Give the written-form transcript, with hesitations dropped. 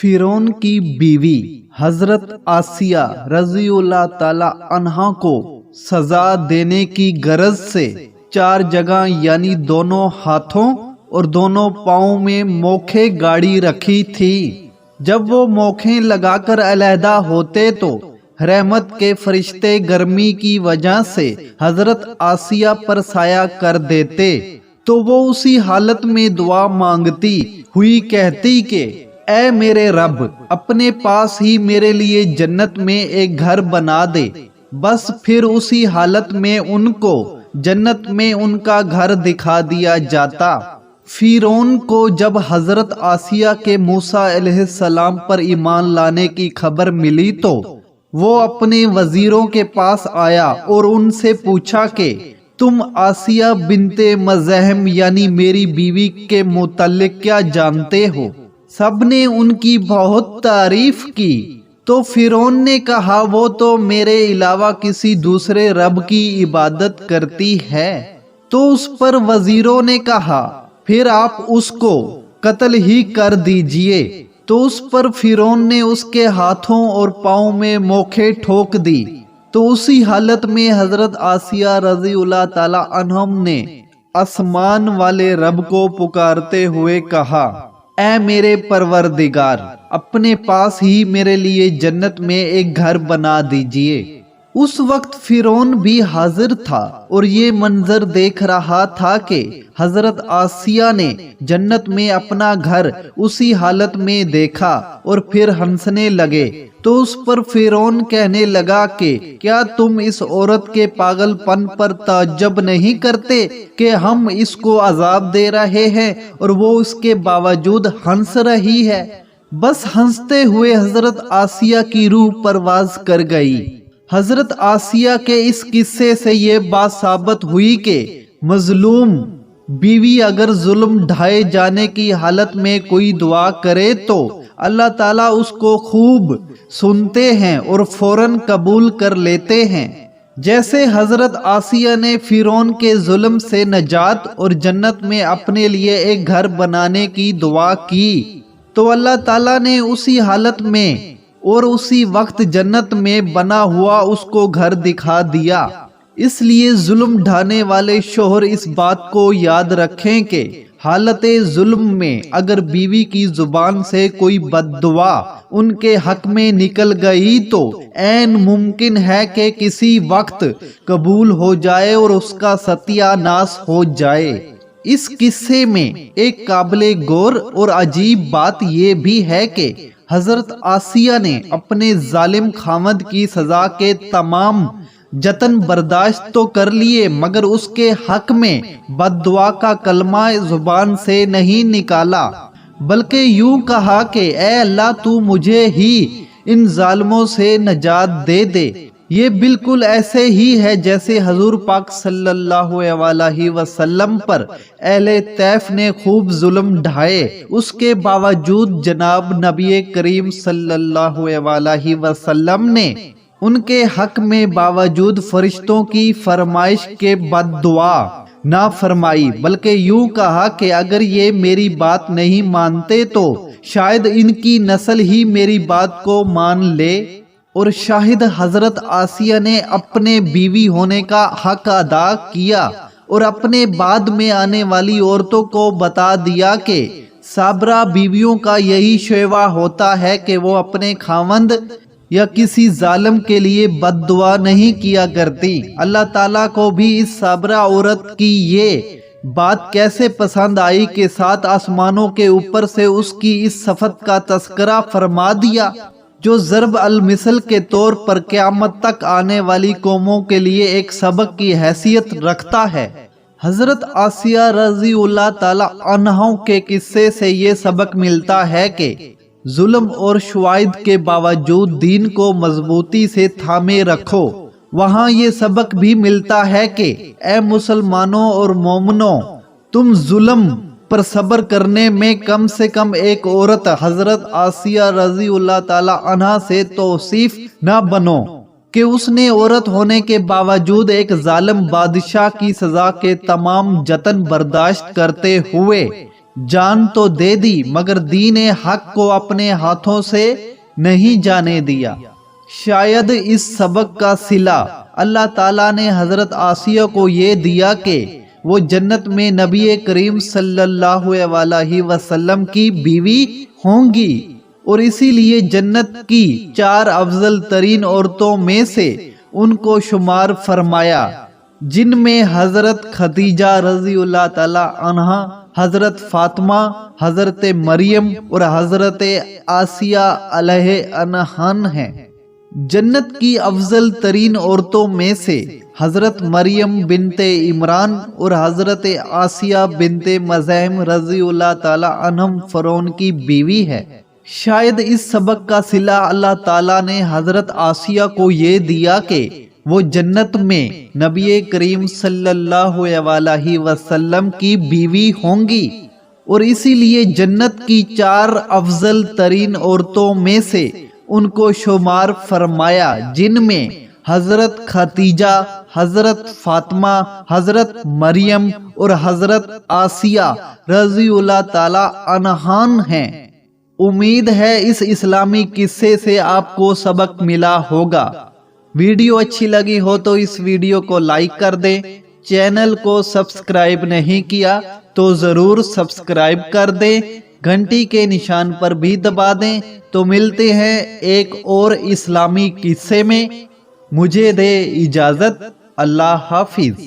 फिरौन की बीवी हजरत आसिया रजी अल्लाह ताला अन्हा को सजा देने की गरज से 4 जगह यानी दोनों हाथों और दोनों पाँव में मोखे गाड़ी रखी थी। जब वो मोखें लगाकर अलहदा होते तो रहमत के फरिश्ते गर्मी की वजह से हजरत आसिया पर साया कर देते, तो वो उसी हालत में दुआ मांगती हुई कहती कि ऐ मेरे रब, अपने पास ही मेरे लिए जन्नत में एक घर बना दे। बस फिर उसी हालत में उनको जन्नत में उनका घर दिखा दिया जाता। फिरौन को जब हजरत आसिया के मूसा अलैहिस्सलाम पर ईमान लाने की खबर मिली तो वो अपने वजीरों के पास आया और उनसे पूछा कि तुम आसिया बिनते मज़हम यानी मेरी बीवी के मुतल्लिक क्या जानते हो? सबने उनकी बहुत तारीफ की। तो फिरौन ने कहा, वो तो मेरे अलावा किसी दूसरे रब की इबादत करती है। तो उस पर वजीरों ने कहा, फिर आप उसको कत्ल ही कर दीजिए। तो उस पर फिरौन ने उसके हाथों और पाँव में मोखे ठोक दी। तो उसी हालत में हजरत आसिया रज़ी अल्लाह ताला अन्हा ने आसमान वाले रब को पुकारते हुए कहा, ऐ मेरे परवरदिगार, अपने पास ही मेरे लिए जन्नत में एक घर बना दीजिए। उस वक्त फिरौन भी हाजिर था और ये मंजर देख रहा था कि हजरत आसिया ने जन्नत में अपना घर उसी हालत में देखा और फिर हंसने लगे। तो उस पर फिरौन कहने लगा कि क्या तुम इस औरत के पागलपन पर ताज्जुब नहीं करते कि हम इसको अजाब दे रहे हैं और वो इसके बावजूद हंस रही है। बस हंसते हुए हजरत आसिया की रूह परवाज कर गई। हजरत आसिया के इस किस्से से ये बात साबित हुई कि मजलूम बीवी अगर जुल्म ढाए जाने की हालत में कोई दुआ करे तो अल्लाह ताला उसको खूब सुनते हैं और फौरन कबूल कर लेते हैं। जैसे हजरत आसिया ने फिरौन के जुल्म से नजात और जन्नत में अपने लिए एक घर बनाने की दुआ की, तो अल्लाह ताला ने उसी हालत में और उसी वक्त जन्नत में बना हुआ उसको घर दिखा दिया। इसलिए जुल्म ढाने वाले शोहर इस बात को याद रखें कि हालत जुल्म में अगर बीवी की जुबान से कोई बद्दुआ उनके हक में निकल गई तो ऐन मुमकिन है कि किसी वक्त कबूल हो जाए और उसका सत्यानाश हो जाए। इस किस्से में एक काबिले गौर और अजीब बात ये भी है कि हजरत आसिया ने अपने जालिम खामद की सजा के तमाम जतन बर्दाश्त तो कर लिए, मगर उसके हक में बद्दुआ का कलमा जुबान से नहीं निकाला, बल्कि यूं कहा कि ऐ अल्लाह, तू मुझे ही इन जालिमों से नजात दे दे। ये बिल्कुल ऐसे ही है जैसे हजूर पाक सल्लल्लाहु अलैहि वसल्लम पर अहले तैफ ने खूब जुल्म ढाए, उसके बावजूद जनाब नबी करीम सल्लल्लाहु अलैहि वसल्लम ने उनके हक में बावजूद फरिश्तों की फरमाइश के बद्दुआ ना फरमाई, बल्कि यूं कहा कि अगर ये मेरी बात नहीं मानते तो शायद इनकी नस्ल ही मेरी बात को मान ले। और शाहिद हजरत आसिया ने अपने बीवी होने का हक अदा किया और अपने बाद में आने वाली औरतों को बता दिया कि साबरा बीवियों का यही शेवा होता है कि वो अपने खावंद या किसी जालिम के लिए बद्दुआ नहीं किया करती। अल्लाह ताला को भी इस साबरा औरत की ये बात कैसे पसंद आई कि 7 आसमानों के ऊपर से उसकी इस सफत का तस्करा फरमा दिया, जो ज़र्ब अल मिसल के तौर पर क़यामत तक आने वाली कौमों के लिए एक सबक की हैसियत रखता है। हजरत आसिया रज़ी अल्लाह ताला अन्हा के किस्से से ये सबक मिलता है कि जुल्म और शुआइद के बावजूद दीन को मजबूती से थामे रखो। वहाँ ये सबक भी मिलता है कि ए मुसलमानों और मोमिनों, तुम जुल्म पर सब्र करने में कम से कम एक औरत हजरत आसिया रज़ी अल्लाह ताला अन्हा से तौसीफ न बनो कि उसने औरत होने के बावजूद एक जालिम बादशाह की सजा के तमाम जतन बर्दाश्त करते हुए جان تو دے دی مگر دین حق کو اپنے ہاتھوں سے نہیں جانے دیا۔ شاید اس سبق کا صلہ اللہ تعالیٰ نے حضرت آسیہ کو یہ دیا کہ وہ جنت میں نبی کریم صلی اللہ علیہ وسلم کی بیوی ہوں گی، اور اسی لیے جنت کی 4 افضل ترین عورتوں میں سے ان کو شمار فرمایا، جن میں حضرت خدیجہ رضی اللہ تعالی عنہا، حضرت فاطمہ، حضرت مریم اور حضرت آسیہ علیہ السلام ہیں۔ جنت کی افضل ترین عورتوں میں سے حضرت مریم بنت عمران اور حضرت آسیہ بنت مزاحم رضی اللہ تعالی عنہم فرعون کی بیوی ہے۔ شاید اس سبق کا صلہ اللہ تعالیٰ نے حضرت آسیہ کو یہ دیا کہ وہ جنت میں نبی کریم صلی اللہ علیہ وسلم کی بیوی ہوں گی، اور اسی لیے جنت کی 4 افضل ترین عورتوں میں سے ان کو شمار فرمایا، جن میں حضرت خدیجہ، حضرت فاطمہ، حضرت مریم اور حضرت آسیہ رضی اللہ تعالی عنہا ہیں۔ امید ہے اس اسلامی قصے سے آپ کو سبق ملا ہوگا۔ ویڈیو اچھی لگی ہو تو اس ویڈیو کو لائک کر دیں، چینل کو سبسکرائب نہیں کیا تو ضرور سبسکرائب کر دیں، گھنٹی کے نشان پر بھی دبا دیں۔ تو ملتے ہیں ایک اور اسلامی قصے میں، مجھے دے اجازت، اللہ حافظ۔